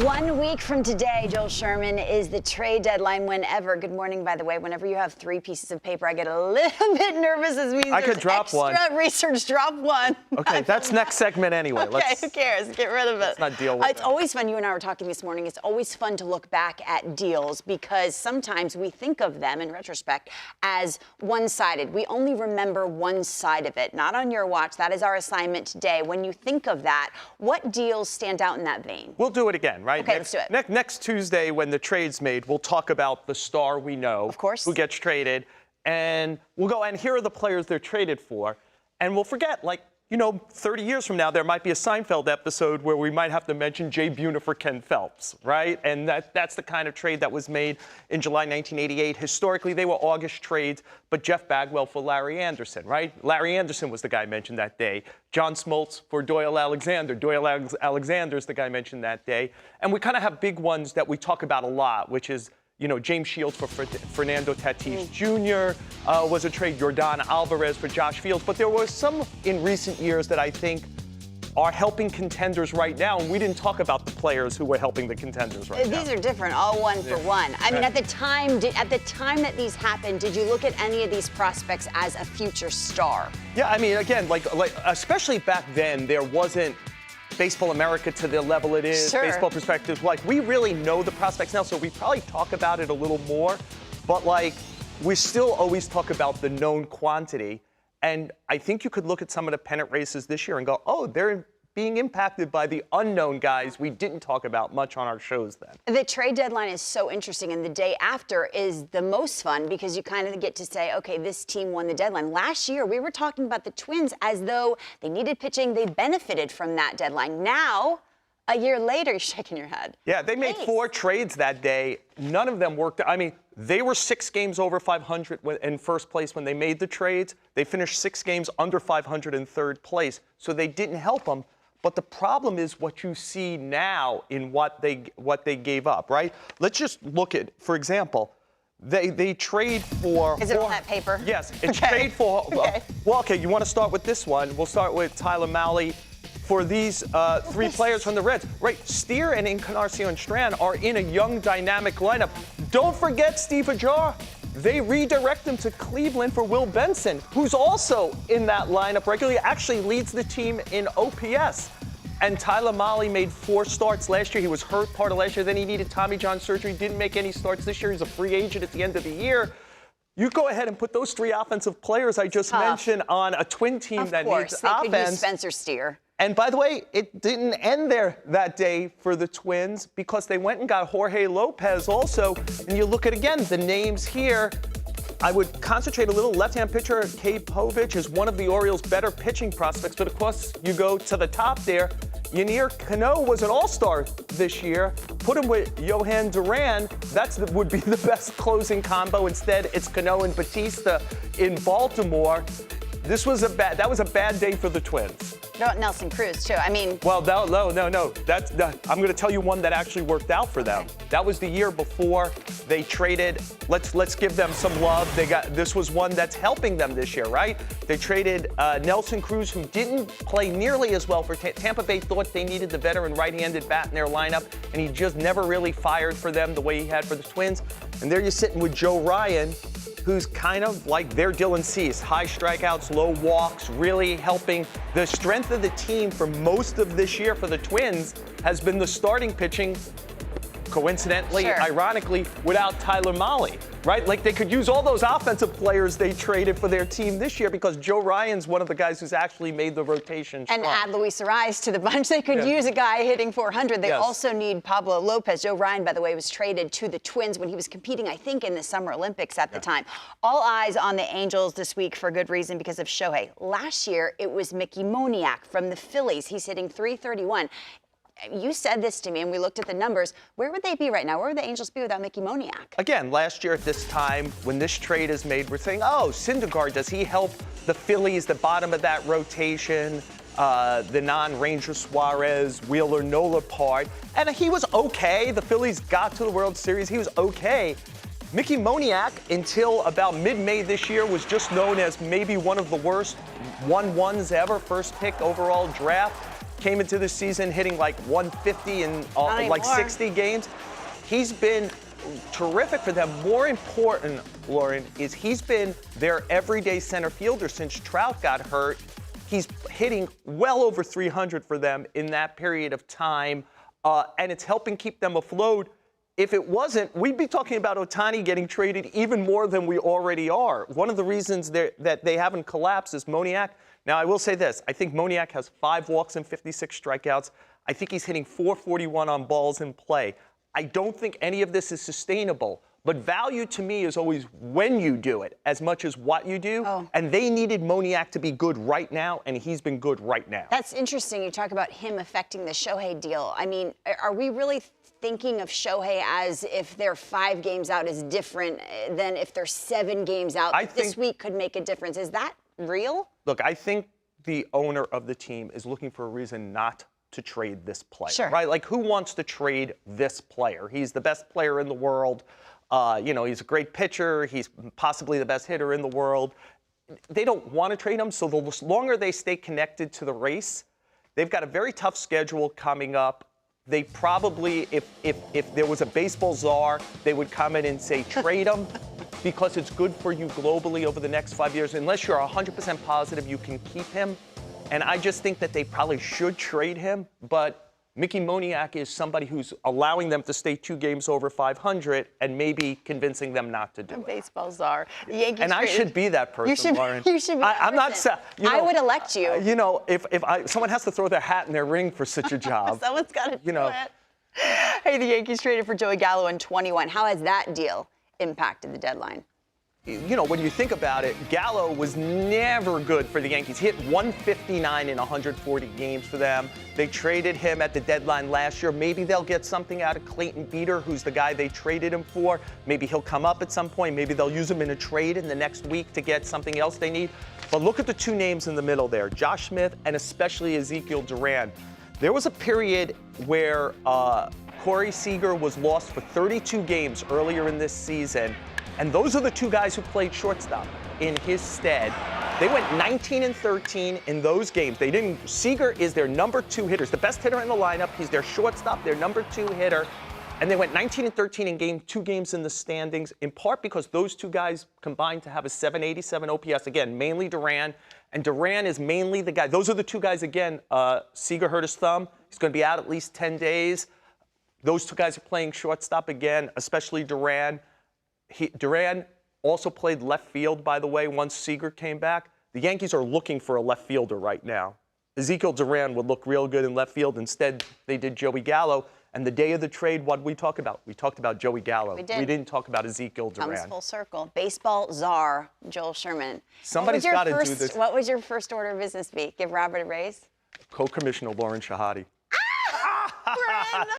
1 week from today, Joel Sherman, is the trade deadline whenever. Good morning, by the way. Whenever you have 3 pieces of paper, I get a little bit nervous. This means I could drop extra one. research. Drop one. Okay, that's next segment anyway. Okay, who cares? Get rid of it. Let's not deal with It's always fun. You and I were talking this morning. It's always fun to look back at deals because sometimes we think of them in retrospect as one-sided. We only remember one side of it. Not on your watch. That is our assignment today. When you think of that, what deals stand out in that vein? We'll do it again, right? Okay, let's do it. Next Tuesday, when the trade's made, we'll talk about the star we know. Of course. Who gets traded. And we'll go, and here are the players they're traded for. And we'll forget, 30 years from now, there might be a Seinfeld episode where we might have to mention Jay Buhner for Ken Phelps, right? And that's the kind of trade that was made in July 1988. Historically, they were August trades, but Jeff Bagwell for Larry Anderson, right? Larry Anderson was the guy mentioned that day. John Smoltz for Doyle Alexander. Doyle Alexander is the guy mentioned that day. And we kind of have big ones that we talk about a lot, which is James Shields for Fernando Tatis Jr. Was a trade. Yordan Alvarez for Josh Fields. But there was some in recent years that I think are helping contenders right now. And we didn't talk about the players who were helping the contenders right now. These are different, all one for one. I mean, at the time that these happened, did you look at any of these prospects as a future star? Yeah, I mean, again, especially back then, there wasn't Baseball America to the level it is, Sure. Baseball Perspectives. We really know the prospects now, so we probably talk about it a little more. But, we still always talk about the known quantity. And I think you could look at some of the pennant races this year and go, oh, they're being impacted by the unknown guys we didn't talk about much on our shows then. The trade deadline is so interesting, and the day after is the most fun because you kind of get to say, okay, this team won the deadline. Last year, we were talking about the Twins as though they needed pitching. They benefited from that deadline. Now, a year later, you're shaking your head. Yeah, they made 4 trades that day. None of them worked. I mean, they were 6 games over 500 in first place when they made the trades. They finished 6 games under 500 in third place, so they didn't help them. But the problem is what you see now in what they gave up, right? Let's just look at, for example, they trade for. Is it on that paper? Yes, it's trade for. Okay, you want to start with this one? We'll start with Tyler Mahle for these 3 players from the Reds. Right, Steer and Encarnacion Strand are in a young, dynamic lineup. Don't forget Steve Ajar. They redirect him to Cleveland for Will Benson, who's also in that lineup regularly, actually leads the team in OPS. And Tyler Mahle made 4 starts last year. He was hurt part of last year. Then he needed Tommy John surgery, didn't make any starts this year. He's a free agent at the end of the year. You go ahead and put those 3 offensive players I just mentioned on a Twin team that needs offense. Of course, they could use Spencer Steer. And by the way, it didn't end there that day for the Twins because they went and got Jorge Lopez also. And you look at, again, the names here. I would concentrate a little. Left-hand pitcher Cade Povich is one of the Orioles' better pitching prospects. But, of course, you go to the top there. Yanier Cano was an all-star this year. Put him with Johan Duran. That would be the best closing combo. Instead, it's Cano and Batista in Baltimore. That was a bad day for the Twins. Nelson Cruz, too. I mean. Well, no. I'm going to tell you one that actually worked out for them. Okay. That was the year before they traded. Let's give them some love. This was one that's helping them this year, right? They traded Nelson Cruz, who didn't play nearly as well for Tampa Bay. Thought they needed the veteran right-handed bat in their lineup, and he just never really fired for them the way he had for the Twins. And there you're sitting with Joe Ryan, who's kind of like their Dylan Cease. High strikeouts, low walks, really helping. The strength of the team for most of this year for the Twins has been the starting pitching, coincidentally, ironically, without Tyler Mahle, right? They could use all those offensive players they traded for their team this year because Joe Ryan's one of the guys who's actually made the rotation strong. And add Luis Ariz to the bunch. They could use a guy hitting 400. They also need Pablo Lopez. Joe Ryan, by the way, was traded to the Twins when he was competing, I think, in the Summer Olympics at the time. All eyes on the Angels this week for good reason because of Shohei. Last year, it was Mickey Moniak from the Phillies. He's hitting .331. You said this to me, and we looked at the numbers. Where would they be right now? Where would the Angels be without Mickey Moniak? Again, last year at this time, when this trade is made, we're saying, oh, Syndergaard, does he help the Phillies, the bottom of that rotation, the non-Ranger Suarez, Wheeler Nola part? And he was okay. The Phillies got to the World Series. He was okay. Mickey Moniak, until about mid-May this year, was just known as maybe one of the worst 1-1s ever, first pick overall draft. came into the season hitting like 150 in like 60 games. He's been terrific for them. More important, Lauren, is he's been their everyday center fielder since Trout got hurt. He's hitting well over 300 for them in that period of time, and it's helping keep them afloat. If it wasn't, we'd be talking about Ohtani getting traded even more than we already are. One of the reasons that they haven't collapsed is Moniak. Now, I will say this. I think Moniak has 5 walks and 56 strikeouts. I think he's hitting .441 on balls in play. I don't think any of this is sustainable. But value to me is always when you do it as much as what you do. And they needed Moniak to be good right now, and he's been good right now. That's interesting. You talk about him affecting the Shohei deal. I mean, are we really thinking of Shohei as if they're 5 games out is different than if they're 7 games out? This week could make a difference. Is that real? Look, I think the owner of the team is looking for a reason not to trade this player, right? Like, who wants to trade this player? He's the best player in the world. He's a great pitcher. He's possibly the best hitter in the world. They don't want to trade him, so the longer they stay connected to the race, they've got a very tough schedule coming up. They probably, if there was a baseball czar, they would come in and say, trade him, because it's good for you globally over the next 5 years. Unless you're 100% positive you can keep him. And I just think that they probably should trade him, but Mickey Moniak is somebody who's allowing them to stay 2 games over 500 and maybe convincing them not to do it. Baseball czar. The Yankees and I should be that person, Lauren. You should be I'm not. I would elect you. If someone has to throw their hat in their ring for such a job. Someone's got to do it. Hey, the Yankees traded for Joey Gallo in 21. How has that deal impacted the deadline? When you think about it, Gallo was never good for the Yankees. He hit 159 in 140 games for them. They traded him at the deadline last year. Maybe they'll get something out of Clayton Beeter, who's the guy they traded him for. Maybe he'll come up at some point. Maybe they'll use him in a trade in the next week to get something else they need. But look at the 2 names in the middle there, Josh Smith and especially Ezekiel Duran. There was a period where Corey Seager was lost for 32 games earlier in this season. And those are the 2 guys who played shortstop in his stead. They went 19-13 in those games. Seager is their number 2 hitter. He's the best hitter in the lineup. He's their shortstop, their number 2 hitter. And they went 19-13 in 2 games in the standings, in part because those 2 guys combined to have a 787 OPS. Again, mainly Duran. And Duran is mainly the guy. Those are the 2 guys, again. Seager hurt his thumb. He's going to be out at least 10 days. Those 2 guys are playing shortstop again, especially Duran. Duran also played left field, by the way, once Seager came back. The Yankees are looking for a left fielder right now. Ezekiel Duran would look real good in left field. Instead, they did Joey Gallo. And the day of the trade, what did we talk about? We talked about Joey Gallo. We did. We didn't talk about Ezekiel Duran. Comes full circle. Baseball czar, Joel Sherman. Somebody's got to do this. What would your first order of business be? Give Robert a raise? Co-Commissioner Lauren Shahadi. We're in.